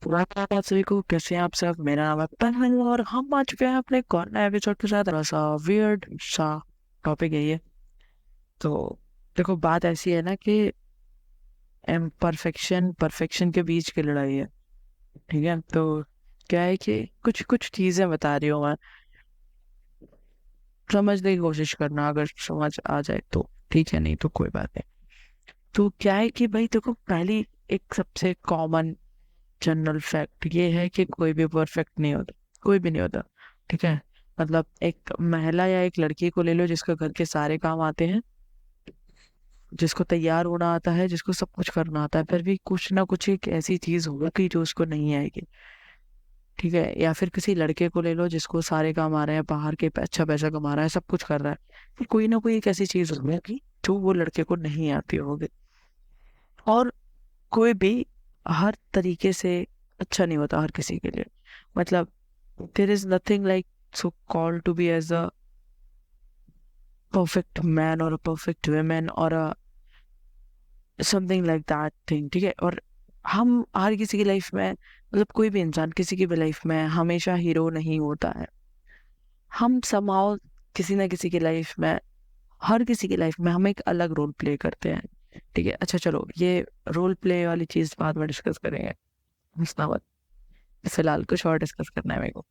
वाह सभी को, कैसे हैं आप सब। मेरा नाम है पहल और हम आ चुके हैं अपने एक और नए एपिसोड के साथ। थोड़ा सा वियर्ड सा टॉपिक है ये। तो देखो, बात ऐसी है ना कि इम्परफेक्शन परफेक्शन के बीच की लड़ाई है। ठीक है, तो क्या है कि कुछ कुछ चीजें बता रही हूँ मैं, समझने की कोशिश करना। अगर समझ आ जाए तो ठीक है, नहीं तो कोई बात नहीं। तो क्या है कि भाई देखो, पहली एक सबसे कॉमन जनरल फैक्ट ये है कि कोई भी परफेक्ट नहीं होता, कोई भी नहीं होता। ठीक है, मतलब एक महिला या एक लड़की को ले लो जिसको घर के सारे काम आते हैं, जिसको तैयार होना आता है, जिसको सब कुछ करना आता है, फिर भी कुछ ना कुछ एक ऐसी चीज होगी कि जो उसको नहीं आएगी। ठीक है, या फिर किसी लड़के को ले लो जिसको सारे काम आ रहे हैं, बाहर के अच्छा पैसा कमा रहा है, सब कुछ कर रहा है, फिर कोई ना कोई एक ऐसी चीज होगी जो वो लड़के को नहीं आती होगी। और कोई भी हर तरीके से अच्छा नहीं होता हर किसी के लिए। मतलब there is nothing like so called to be as a perfect man or a perfect woman or a something like that thing। ठीक है, और हम हर किसी की लाइफ में, मतलब कोई भी इंसान किसी की भी लाइफ में हमेशा हीरो नहीं होता है। हम somehow किसी ना किसी की लाइफ में, हर किसी की लाइफ में हम एक अलग रोल प्ले करते हैं। ठीक है, अच्छा चलो, ये रोल प्ले वाली चीज बाद में डिस्कस करेंगे, हंसना मत। फिलहाल कुछ और डिस्कस करना है मेरे को।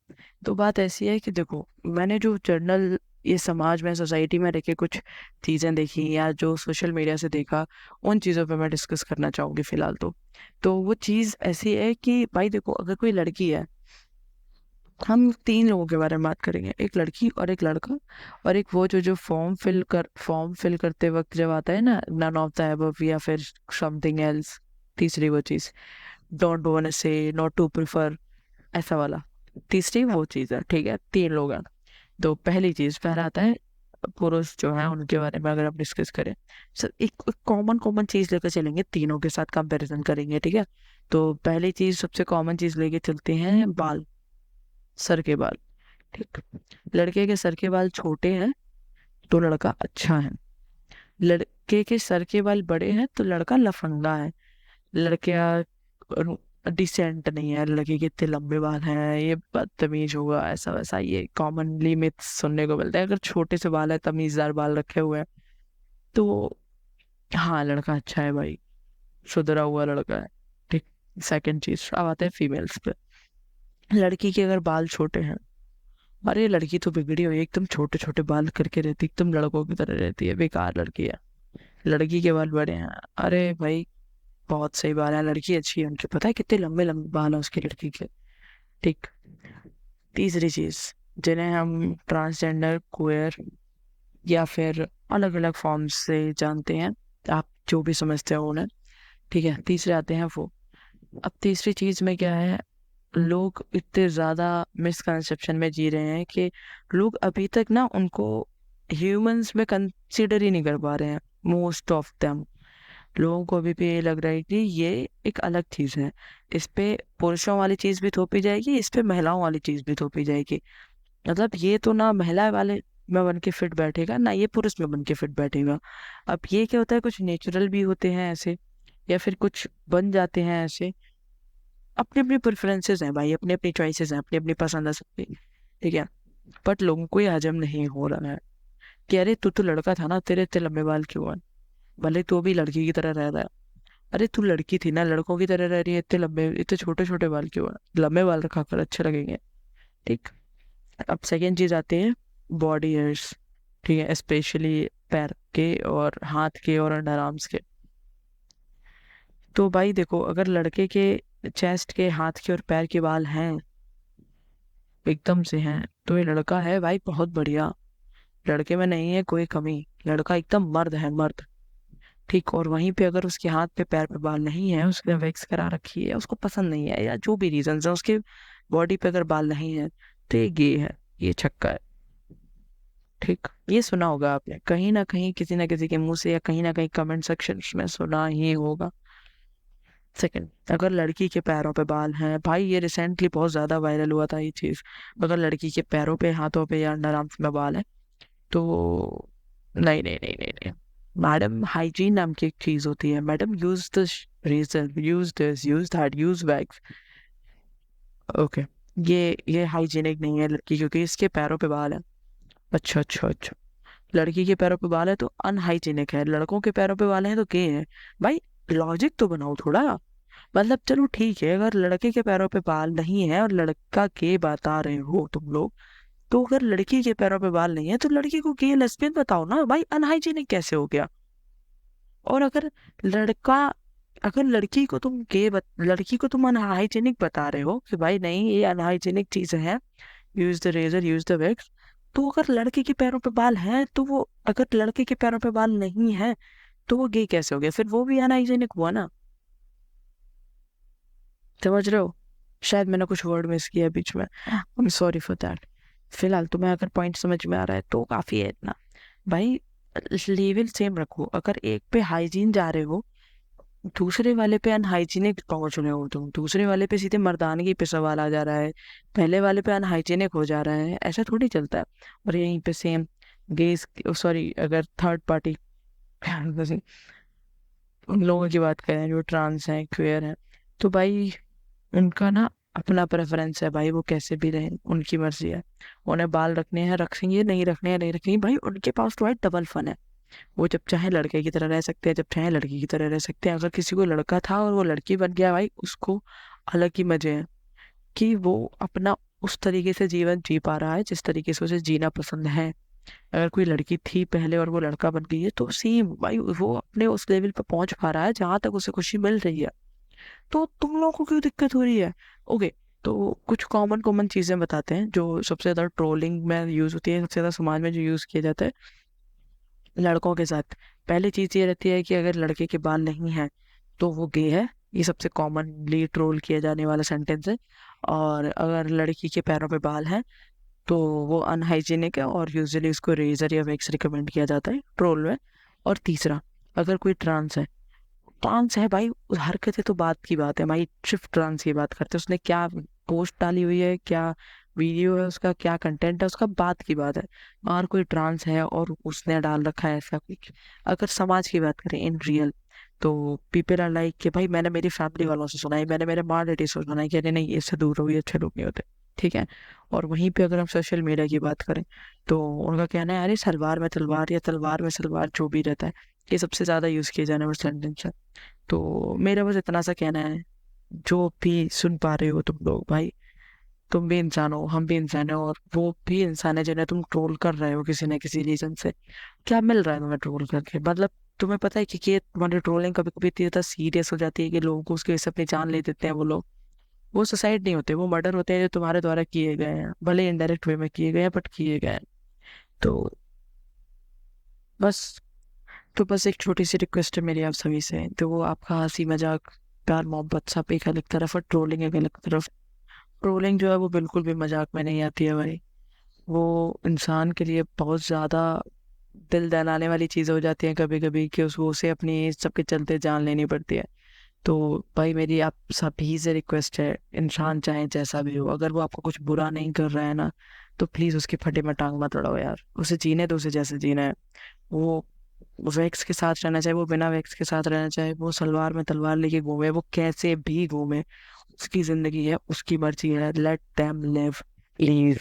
तो बात ऐसी है कि देखो, मैंने जो जर्नल ये समाज में सोसाइटी में रह के कुछ चीज़ें देखी या जो सोशल मीडिया से देखा, उन चीज़ों पे मैं डिस्कस करना चाहूँगी फिलहाल। तो वो चीज़ ऐसी है कि भाई देखो, अगर कोई लड़की है, हम तीन लोगों के बारे में बात करेंगे, एक लड़की और एक लड़का। और एक वो जो फॉर्म फिल करते वक्त जब आता है ना, नन ऑफ द अबव या फिर समथिंग एल्स, तीसरी वो चीज़, don't want say, not to prefer, ऐसा वाला। तीसरी वो चीज है। ठीक है, तीन लोग हैं। तो पहली चीज, पहला आता है पुरुष जो है उनके बारे में अगर हम डिस्कस करें। सर एक कॉमन कॉमन चीज लेकर चलेंगे, तीनों के साथ कंपैरिजन करेंगे। ठीक है, तो पहली चीज, सबसे कॉमन चीज लेके चलते हैं, बाल, सर के बाल। ठीक, लड़के के सर के बाल छोटे हैं तो लड़का अच्छा है, लड़के के सर के बाल बड़े हैं तो लड़का लफंगा है। लड़कियां डिसेंट नहीं है, लड़के के इतने लंबे बाल हैं ये बदतमीज होगा, ऐसा वैसा, ये कॉमनली मिथ सुनने को मिलता है। अगर छोटे से बाल है, तमीजदार बाल रखे हुए हैं, तो हाँ लड़का अच्छा है भाई, सुधरा हुआ लड़का है। ठीक, सेकंड चीज, अब आते हैं फीमेल्स पे। लड़की के अगर बाल छोटे हैं, अरे लड़की तो बिगड़ी हुई है, एकदम छोटे छोटे बाल करके रहती, एकदम लड़कों की तरह रहती है, बेकार लड़की है। लड़की के बाल बड़े हैं, अरे भाई बहुत सही बाल है, लड़की अच्छी है उनके, पता है कितने लंबे लंबे बाल है उसकी लड़की के। ठीक, तीसरी चीज, जिन्हें हम ट्रांसजेंडर, क्वेयर या फिर अलग अलग फॉर्म से जानते हैं, आप जो भी समझते हो उन्हें। ठीक है, तीसरे आते हैं वो। अब तीसरी चीज में क्या है, लोग इतने ज्यादा मिसकंसेप्शन में जी रहे हैं कि लोग अभी तक ना उनको ह्यूमंस में कंसीडर ही नहीं कर पा रहे हैं। मोस्ट ऑफ देम लोगों को अभी भी ये लग रहा है कि ये एक अलग चीज है, इस पे पुरुषों वाली चीज भी थोपी जाएगी, इस पे महिलाओं वाली चीज भी थोपी जाएगी। मतलब ये तो ना महिला वाले में बन के फिट बैठेगा, ना ये पुरुष में बन के फिट बैठेगा। अब ये क्या होता है, कुछ नेचुरल भी होते हैं ऐसे, या फिर कुछ बन जाते हैं ऐसे। अपनी अपनी प्रेफरेंसेस हैं भाई, अपनी अपनी चॉइसेस हैं, अपनी अपनी पसंद है सबकी। ठीक है, बट लोगों को ये हजम नहीं हो रहा है कि अरे तू तो लड़का था ना, तेरे इतने लंबे बाल क्यों हैं, भले तू भी लड़की की तरह रह रहा है। अरे तू लड़की थी ना, लड़कों की तरह रह रही है, इतने लंबे इतने छोटे छोटे बाल क्यों हैं, लंबे बाल रखा कर, अच्छे लगेंगे। ठीक, अब सेकेंड चीज आती है बॉडी हेयर्स। ठीक है, स्पेशली पैर के और हाथ के और अंडर आर्म्स के। तो भाई देखो, अगर लड़के के चेस्ट के, हाथ के और पैर के बाल हैं, एकदम से हैं, तो ये लड़का है भाई बहुत बढ़िया। लड़के में नहीं है कोई कमी, लड़का एकदम मर्द है, मर्द। ठीक, और वहीं पे अगर उसके हाथ पे पैर पे बाल नहीं है, उसने वैक्स करा रखी है, उसको पसंद नहीं है, या जो भी रीजन है, उसके बॉडी पे अगर बाल नहीं है, तो ये गे है, ये छक्का है। ठीक, ये सुना होगा आपने कहीं ना कहीं, किसी ना किसी के मुंह से, या कहीं ना कहीं कमेंट सेक्शन में सुना ही होगा। सेकंड, अगर लड़की के पैरों पे बाल हैं, भाई ये रिसेंटली बहुत ज्यादा वायरल हुआ था ये चीज। अगर लड़की के पैरों पे, हाथों पे या अंडर आर्म्स में बाल है, तो नहीं नहीं नहीं नहीं नहीं मैडम, हाइजीन नाम की एक चीज होती है madam, use this razor, use this, use that, use wax. Okay, ये हाइजीनिक नहीं है लड़की, क्योंकि इसके पैरों पे बाल है। अच्छा अच्छा अच्छा, लड़की के पैरों पे बाल है तो अनहाइजीनिक है, लड़कों के पैरों पे बाल है तो गे है। भाई लॉजिक तो बनाओ थोड़ा। मतलब चलो ठीक है, अगर लड़के के पैरों पे बाल नहीं है और लड़का गे बता रहे हो तुम लोग, तो अगर लड़की के पैरों पे बाल नहीं है तो लड़की को गे लेस्बियन बताओ ना भाई, अनहाइजीनिक कैसे हो गया? और लड़का अगर लड़की को तुम अनहाइजीनिक बता रहे हो कि भाई नहीं ये अनहाइजीनिक चीजें हैं, use the razor use the wax, तो अगर लड़के के पैरों पे बाल हैं तो वो, अगर लड़के के पैरों पे बाल नहीं है तो वो गे कैसे हो गया? फिर वो भी अनहाइजीनिक हुआ ना। समझ रहे हो? शायद मैंने कुछ वर्ड मिस किया बीच में, I am sorry for that. फिलहाल तुम्हें अगर पॉइंट समझ में आ रहा है तो काफी है इतना। भाई लेवल सेम रखो, अगर एक पे हाइजीन जा रहे हो, दूसरे वाले पे अनहाइजीनिक पहुंच रहे हो, तुम दूसरे वाले पे सीधे मर्दानगी पे सवाल आ जा रहा है, पहले वाले पे अनहाइजीनिक हो जा रहा है, ऐसा थोड़ी चलता है। और यहीं पे सेम गेस, सॉरी, अगर थर्ड पार्टी जैसे उन लोगों की बात करें जो ट्रांस हैं, क्वेयर हैं, तो भाई उनका ना अपना प्रेफरेंस है भाई, वो कैसे भी रहें उनकी मर्जी है। उन्हें बाल रखने हैं रखेंगे, नहीं रखने हैं नहीं रखेंगे, भाई उनके पास तो है डबल फन है। वो जब चाहे लड़के की तरह रह सकते हैं, जब चाहे लड़की की तरह रह सकते हैं। अगर किसी को लड़का था और वो लड़की बन गया, भाई उसको अलग ही मजे हैं कि वो अपना उस तरीके से जीवन जी पा रहा है जिस तरीके से उसे जीना पसंद है। अगर कोई लड़की थी पहले और वो लड़का बन गई है तो सेम भाई वो अपने उस लेवल पे पहुंच पा रहा है जहां तक उसे खुशी मिल रही है। तो तुम लोगों को क्यों दिक्कत हो रही है? ओके, तो कुछ कॉमन कॉमन चीजें बताते हैं जो सबसे ज्यादा ट्रोलिंग में यूज होती है, सबसे ज्यादा समाज में जो यूज किया जाता है लड़कों के साथ। पहली चीज ये रहती है कि अगर लड़के के बाल नहीं है तो वो गे है। ये सबसे कॉमनली ट्रोल किया जाने वाला सेंटेंस है। और अगर लड़की के पैरों पे बाल है तो वो अनहाइजीनिक है, और यूजुअली उसको रेजर या वैक्स रिकमेंड किया जाता है ट्रोल में। और तीसरा, अगर कोई ट्रांस है भाई, उस हरकतें तो बात की बात है भाई, सिर्फ ट्रांस की बात करते हैं, उसने क्या पोस्ट डाली हुई है, क्या वीडियो है उसका, क्या कंटेंट है उसका, बात की बात है। और कोई ट्रांस है और उसने डाल रखा है ऐसा कुछ। अगर समाज की बात करें इन रियल, तो पीपल आर लाइक कि भाई मैंने मेरी फैमिली वालों से सुना है, मैंने मेरे माँ डैडी से सुना है कि अरे नहीं इससे दूर रहो, ये अच्छे लोग नहीं होते। ठीक है। और वहीं पे अगर हम सोशल मीडिया की बात करें तो उनका कहना है अरे सलवार में तलवार या तलवार में सलवार, जो भी रहता है, ये सबसे ज्यादा यूज किए जाने वाला सेंटेंस है। तो मेरा बस इतना सा कहना है, जो भी सुन पा रहे हो तुम लोग भाई, तुम भी इंसान हो, हम भी इंसान है, और वो भी इंसान है जिन्हें तुम ट्रोल कर रहे हो किसी न किसी रीजन से। क्या मिल रहा है तुम्हें ट्रोल करके? मतलब तुम्हें पता है कि ये तुम्हारी ट्रोलिंग कभी कभी इतनी ज्यादा सीरियस हो जाती है कि लोगों को उसकी वजह से अपनी जान ले देते हैं वो लोग। वो सुसाइड नहीं होते, वो मर्डर होते हैं जो तुम्हारे द्वारा किए गए हैं, भले इनडायरेक्ट वे में किए गए हैं बट किए गए हैं। तो बस, तो बस एक छोटी सी रिक्वेस्ट है मेरी आप सभी से, तो वो आपका हंसी मजाक प्यार मोहब्बत सब एक अलग तरफ और ट्रोलिंग एक अलग तरफ। ट्रोलिंग जो है वो बिल्कुल भी मजाक में नहीं आती है भाई। वो इंसान के लिए बहुत ज्यादा दिल दहलाने वाली चीज हो जाती है कभी कभी, कि उसको उसे अपनी सबके चलते जान लेनी पड़ती है। तो भाई मेरी आप सभी से रिक्वेस्ट है, इंसान चाहे जैसा भी हो, अगर वो आपको कुछ बुरा नहीं कर रहा है ना, तो प्लीज उसके फटे में टांग मत अड़ाओ यार, उसे जीने दो, उसे जैसे जीना है। वो वैक्स के साथ रहना चाहे, वो बिना वैक्स के साथ रहना चाहे, वो सलवार में तलवार लेके घूमे, वो कैसे भी घूमे, उसकी जिंदगी है, उसकी मर्जी है, लेट देम लिव प्लीज।